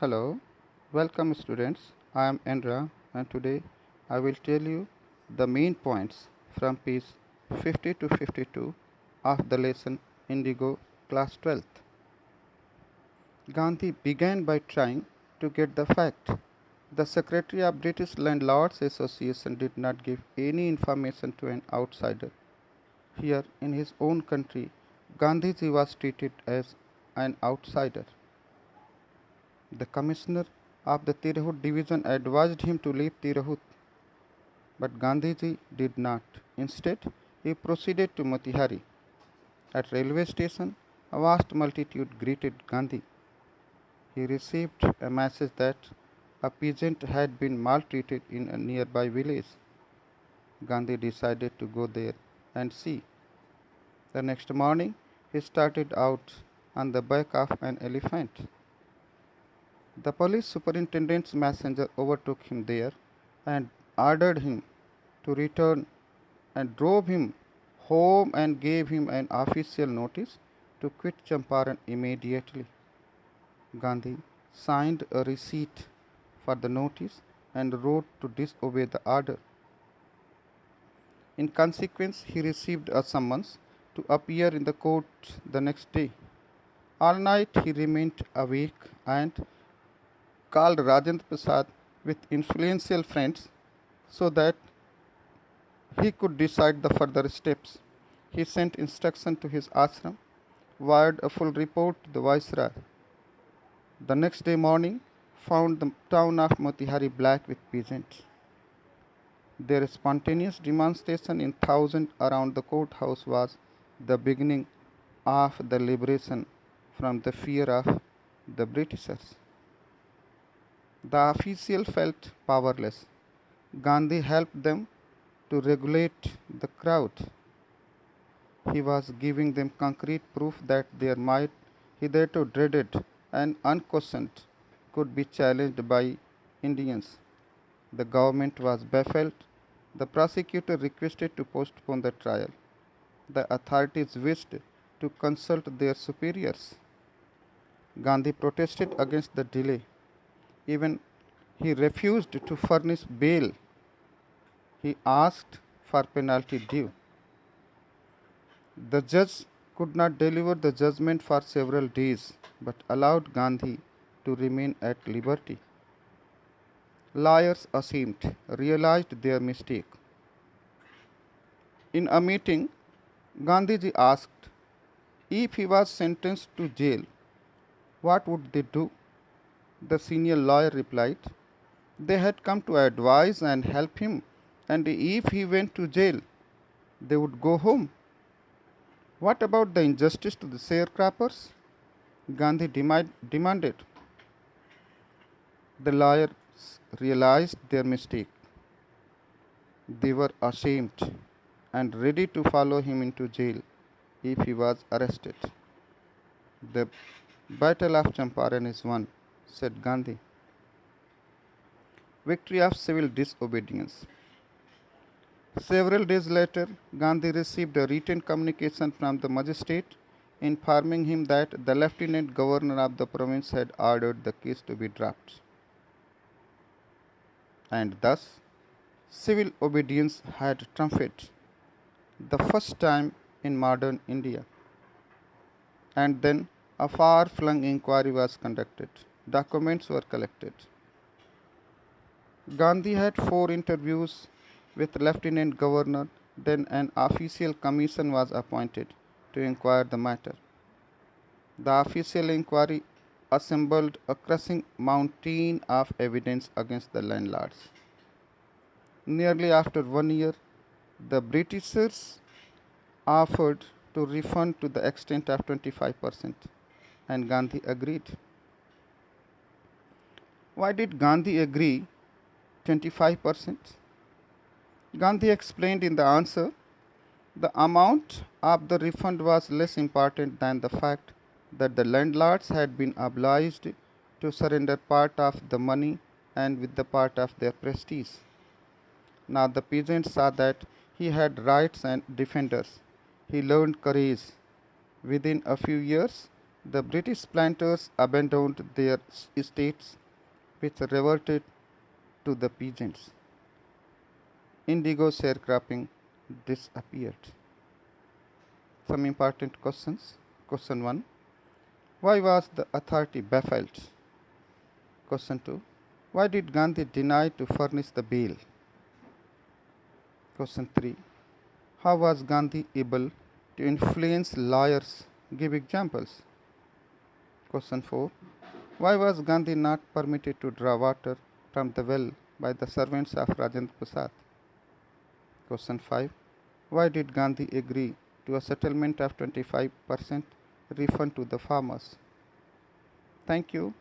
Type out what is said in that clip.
Hello, welcome students. I am Endra and today I will tell you the main points from page 50 to 52 of the lesson Indigo class 12th. Gandhi began by trying to get the fact. The Secretary of British Landlords Association did not give any information to an outsider. Here in his own country, Gandhiji was treated as an outsider. The commissioner of the Tirahut division advised him to leave Tirahut, but Gandhiji did not. Instead, he proceeded to Motihari. At railway station, a vast multitude greeted Gandhi. He received a message that a peasant had been maltreated in a nearby village. Gandhi decided to go there and see. The next morning, he started out on the back of an elephant. The police superintendent's messenger overtook him there and ordered him to return and drove him home and gave him an official notice to quit Champaran immediately. Gandhi signed a receipt for the notice and wrote to disobey the order. In consequence, he received a summons to appear in the court the next day. All night he remained awake and called Rajendra Prasad with influential friends so that he could decide the further steps. He sent instruction to his ashram, wired a full report to the viceroy. The next day morning found the town of Motihari black with peasants. Their spontaneous demonstration in thousands around the courthouse was the beginning of the liberation from the fear of the Britishers. The official felt powerless. Gandhi helped them to regulate the crowd. He was giving them concrete proof that their might, hitherto dreaded and unquestioned, could be challenged by Indians. The government was baffled. The prosecutor requested to postpone the trial. The authorities wished to consult their superiors. Gandhi protested against the delay. Even he refused to furnish bail. He asked for penalty due. The judge could not deliver the judgment for several days but allowed Gandhi to remain at liberty. Lawyers ashamed realized their mistake. In a meeting, Gandhiji asked if he was sentenced to jail, what would they do? The senior lawyer replied, they had come to advise and help him, and if he went to jail, they would go home. What about the injustice to the sharecroppers? Gandhi demanded. The lawyers realized their mistake. They were ashamed and ready to follow him into jail if he was arrested. The battle of Champaran is won, said Gandhi. Victory of civil disobedience. Several days later, Gandhi received a written communication from the magistrate informing him that the lieutenant governor of the province had ordered the case to be dropped. And thus, civil obedience had triumphed, the first time in modern India. And then a far flung inquiry was conducted. Documents were collected. Gandhi had 4 interviews with Lieutenant Governor, then an official commission was appointed to inquire the matter. The official inquiry assembled a crushing mountain of evidence against the landlords. Nearly after 1 year, the Britishers offered to refund to the extent of 25%, and Gandhi agreed. Why did Gandhi agree 25%? Gandhi explained in the answer the amount of the refund was less important than the fact that the landlords had been obliged to surrender part of the money and with the part of their prestige. Now the peasant saw that he had rights and defenders. He learned courage. Within a few years, The British planters abandoned their estates, which reverted to the peasants. Indigo sharecropping disappeared. Some important questions. Question 1. Why was the authority baffled? Question 2. Why did Gandhi deny to furnish the bail? Question 3. How was Gandhi able to influence lawyers? Give examples. Question 4. Why was Gandhi not permitted to draw water from the well by the servants of Rajendra Prasad? Question 5. Why did Gandhi agree to a settlement of 25% refund to the farmers? Thank you.